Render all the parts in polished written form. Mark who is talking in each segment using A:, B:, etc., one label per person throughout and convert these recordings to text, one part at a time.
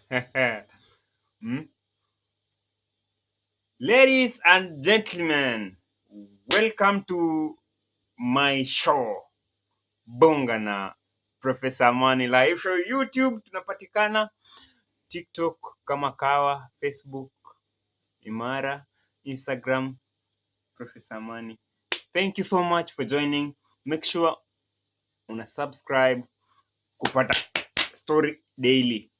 A: Hmm? Ladies and gentlemen, welcome to my show Bonga na Professor Amani Live Show. YouTube tunapatikana, TikTok kama kawa, Facebook Imara, Instagram Professor Amani. Thank you so much for joining. Make sure una subscribe kupata story daily.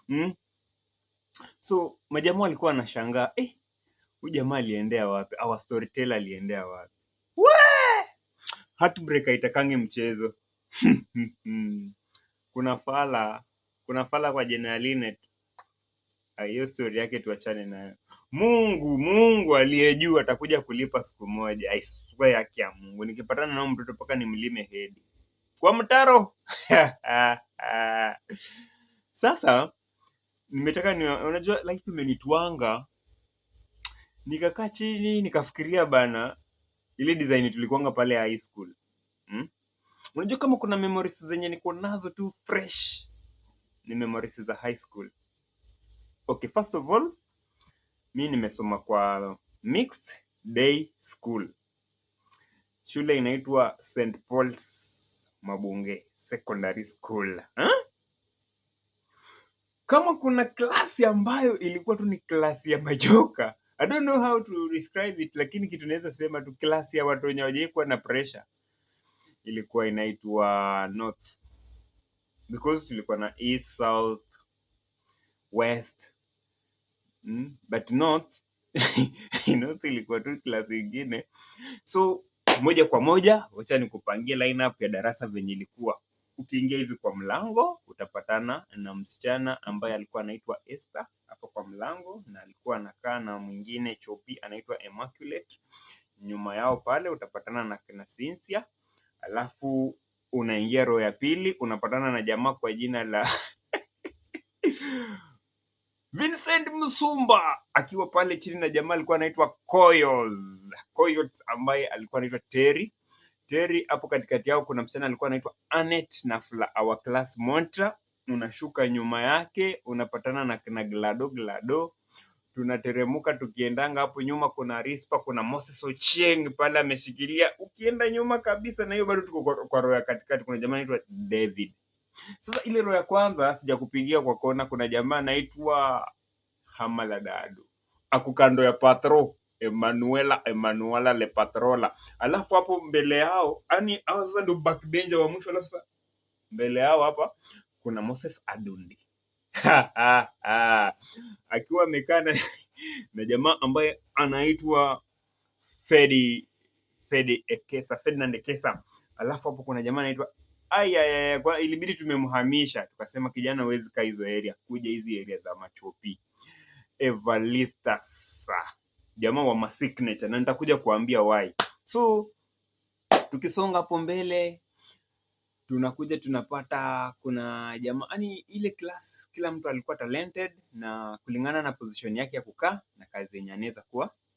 A: Hmm? So majamaa walikuwa wanashangaa, huyu jamaa aliendea wapi? Our storyteller aliendea wapi? Wee! Heartbreak haitakangi mchezo. Kuna fala kwa jina Linet. Hiyo story yake tuachane nayo. Mungu aliye juu atakuja kulipa siku moja. I swear yake ya Mungu. Nikipatana na mtoto paka nimlime hedi. Kwa mtaro. Sasa nimetaka unajua life imenitwanga. Nikakaa chini nikafikiria bana ile design tulikuanga pale high school. Unajua kama kuna memories zenye niko nazo tu fresh ni memories za high school. Okay, first of all, mi nimesoma kwa mixed day school. Shule inaitwa St. Paul's Mabunge Secondary School. Kama kuna klasi ambayo ilikuwa tu ni klasi ya majoka. I don't know how to describe it, lakini kitu naweza sema tu klasi ya watu wenye hawajaikuwa na pressure. Ilikuwa inaitwa North. Because tulikuwa na East, South, West. But North ilikuwa tu klasi ingine. So moja kwa moja wacha nikupangie lineup ya darasa venye ilikuwa. Ukiingia hivi kwa mlango utapatana na msichana ambaye alikuwa anaitwa Esther hapo kwa mlango, na alikuwa anakaa na mwingine chopi anaitwa Immaculate. Nyuma yao pale utapatana na kina Cynthia. Alafu unaingia row ya pili unapatana na jamaa kwa jina la Vincent Msumba akiwa pale chini, na jamaa alikuwa anaitwa Koyos ambaye alikuwa anaitwa Terry. Hapo katikati yao kuna msichana alikuwa anaitwa Annette na our class Montra. Unashuka nyuma yake unapatana na kina Glado. Tunateremuka tukiendanga hapo nyuma kuna Rispa, kuna Moses Ochieng pale ameshikilia. Ukienda nyuma kabisa na hiyo bado tuko kwa roho ya katikati kuna jamaa anaitwa David. Sasa ile roho ya kwanza sijakupigia kwa kona, kuna jamaa anaitwa Hamaladado. Ako kando ya Patro Emanuela Le Patrola. Alafu hapo mbele yao, yani hao sasa ndio backbencher wa mwisho. Alafu sasa mbele yao hapa kuna Moses Adundi. Akiwa amekaa na jamaa ambaye anaitwa Ferdinand Ekesa. Alafu hapo kuna jamaa anaitwa kwa ilibidi tumemhamisha, tukasema kijana huwezi kaa hizo area, kuja hizi area za Machopi. Evalistas, jamaa wa masignature, na nitakuja kuambia why. So tukisonga hapo mbele tunakuja tunapata kuna jamaa, yani ile class kila mtu alikuwa talented na kulingana na position yake ya kukaa na kazi yenye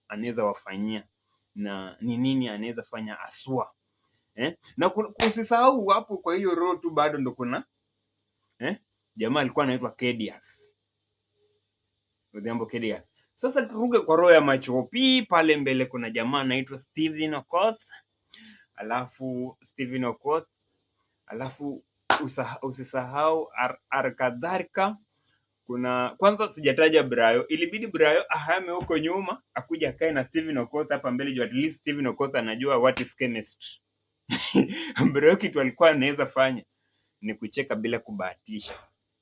A: anaweza wafanyia na ni nini anaweza fanya aswa. Na kusisahau hapo kwa hiyo row tu bado ndo kuna jamaa alikuwa anaitwa Kedias. Odhiambo Kedias. Sasa turuge kwa roho ya Machopi, pale mbele kuna jamaa anaitwa Stephen Okoth. Alafu usisahau Arkadharika. Kuna kwanza sijataja Brayo, ilibidi Brayo ahame huko nyuma akuja akae na Stephen Okoth hapa mbele juu at least Stephen Okoth anajua what is chemistry. Brayo kitu alikuwa anaweza fanya ni kucheka bila kubahatisha.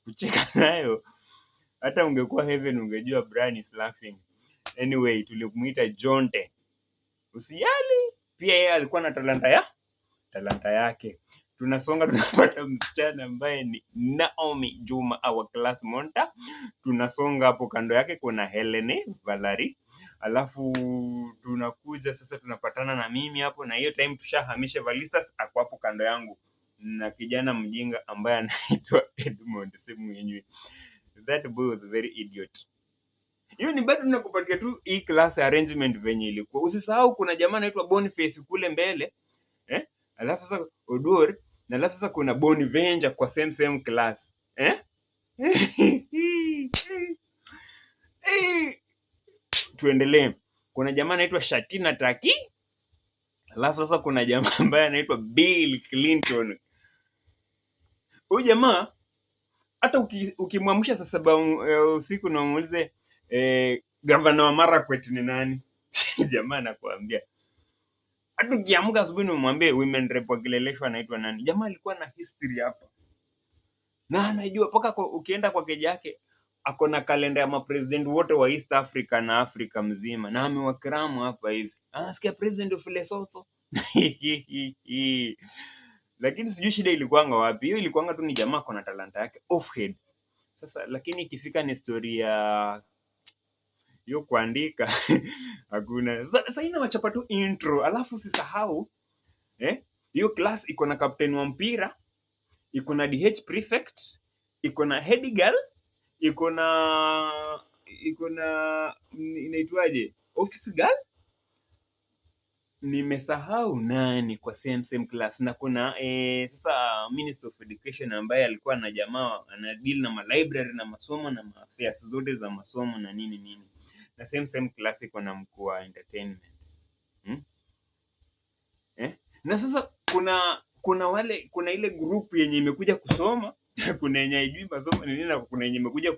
A: Kucheka nayo hata ungekuwa heaven ungejua Brian is laughing. Anyway, tulimuita Jonte. Usijali, pia yeye alikuwa na talanta yake. Tunasonga tunapata msichana ambaye ni Naomi Juma, our class Monta. Tunasonga hapo kando yake kuna Helene Valerie. Alafu tunakuja sasa tunapatana na mimi hapo, na hiyo time tushahamisha Valistas ako hapo kando yangu na kijana mjinga ambaye anaitwa Edmond Semwenyewe. That boy was very idiot. Hiyo ni bado nakupatia tu hii class arrangement venye ilikuwa. Usisahau kuna jamaa anaitwa Boniface kule mbele. Alafu sasa Odor, na alafu sasa kuna Bonivenja kwa same class. Tuendelee. Kuna jamaa anaitwa Shatina Taki, alafu sasa kuna jamaa ambaye anaitwa Bill Clinton. Huyu jamaa hata ukimwamsha saa 7 usiku na umuulize gavana wa Marakwet ni nani, jamaa anakuambia. Hata ukiamka asubuhi na umwambie women rep wa Kileleshwa anaitwa nani, jamaa alikuwa na history hapa na anajua paka ukienda kwa keja yake ako na kalenda ya mapresident wote wa East Africa na Afrika mzima, na amewakiramu hapa hivi. Anasikia president of Lesotho. Lakini sijui shida ilikuanga wapi. Hiyo ilikuanga tu ni jamaa kona talanta yake off head. Sasa lakini ikifika ni story ya hiyo kuandika hakuna. Sasa ina wachapa tu intro, alafu usisahau hiyo class iko na captain wa mpira, iko na DH prefect, iko na head girl, iko na inaitwaje, office girl, nimesahau nani kwa same class, na kuna sasa Minister of Education ambaye alikuwa na jamaa ana deal na ma library na masomo na affairs zote za masomo na nini, na same class iko na mkuu wa entertainment. Na sasa kuna ile group yenye imekuja kusoma, kuna yenye haijui masomo ni nini, na kuna yenye imekuja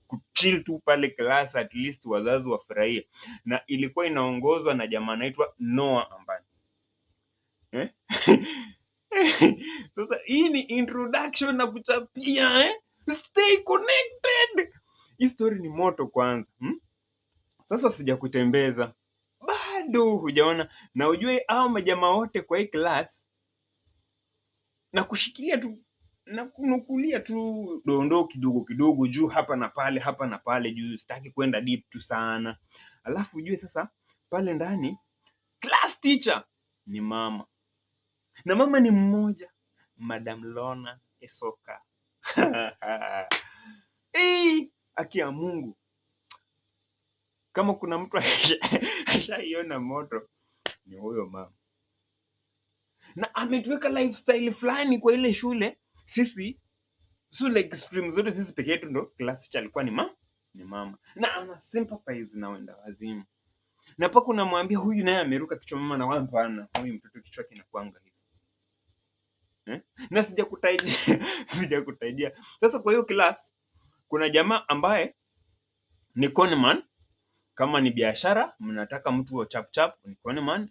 A: kuchill tu pale class, at least wazazi wafurahie, na ilikuwa inaongozwa na jamaa anaitwa Noah Ambani. Sasa hii ni introduction na kuchapia stay connected. Hii story ni moto kwanza. Sasa sijakutembeza bado, hujaona, na ujue hao majamaa wote kwa hii class na kushikilia tu na kunukulia tu dondoo kidogo juu hapa na pale juu, sitaki kwenda deep tu sana. Alafu ujue sasa pale ndani class teacher ni mama, na mama ni mmoja, Madam Lona Esoka. Haki ya Mungu, kama kuna mtu ashaiona moto ni huyo mama, na ametuweka lifestyle fulani kwa ile shule. Sisi like stream zote sisi peke yetu ndo class teacher alikuwa ni mama, na ana sympathize na wenda wazimu, na paka unamwambia huyu naye ameruka kichwa mama, na hapana, huyu mtoto kichwa kinakuanga hivi. Na sijakutajia. Sasa kwa hiyo class kuna jamaa ambaye ni conman. Kama ni biashara mnataka mtu wa chap ni conman.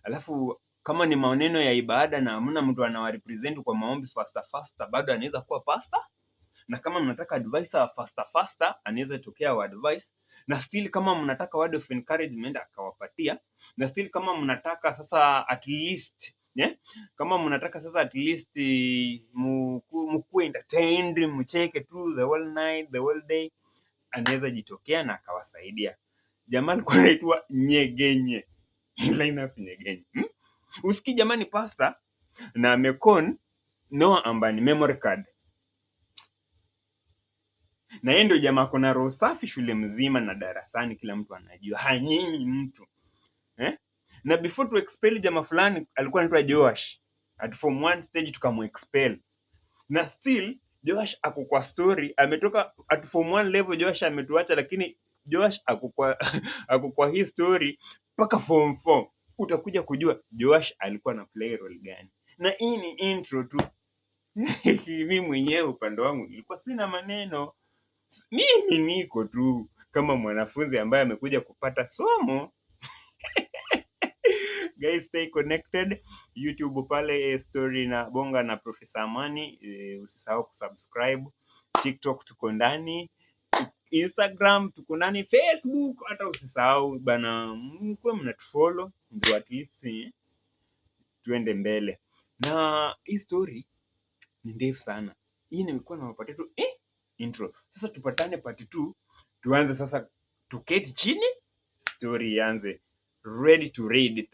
A: Alafu kama ni maneno ya ibada na hamna mtu anawarepresent kwa maombi faster, bado anaweza kuwa pastor. Na kama mnataka advisor faster, anaweza tokea wa advice. Na still kama mnataka word of encouragement akawapatia. Na still kama mnataka sasa at least mkuwe entertained, mcheke tu the whole night, the whole day, anaweza jitokea na akawasaidia. Jamaa alikuwa anaitwa Nyegenye. Linus Nyegenye. Usiki jamani pastor na amekon Noah Ambani memory card. Na yeye ndio jamaa kuna roho safi shule mzima na darasani kila mtu anajua. Hanyinyi mtu. Na before to expel jamaa fulani alikuwa anaitwa Joash. At form 1 stage tukamu-expel. Na still Joash ako kwa story, ametoka at form 1 level Joash ametuacha, lakini Joash ako kwa hii story mpaka form 4. Utakuja kujua Joash alikuwa na play role gani. Na hii ni intro tu. Mimi mwenyewe upande wangu nilikuwa sina maneno. Mimi niko tu kama mwanafunzi ambaye amekuja kupata somo. Guys, stay connected. YouTube pale story na bonga na Professor Amani. Usisahau kusubscribe. TikTok tuko ndani, Instagram tuko ndani, Facebook hata usisahau bana, mko mnatufollow ndio at least tuende mbele. Na hii story ni ndefu sana. Hii nimekuwa na part tu intro. Sasa tupatane part 2, tuanze sasa, tuketi chini story ianze. Ready to read.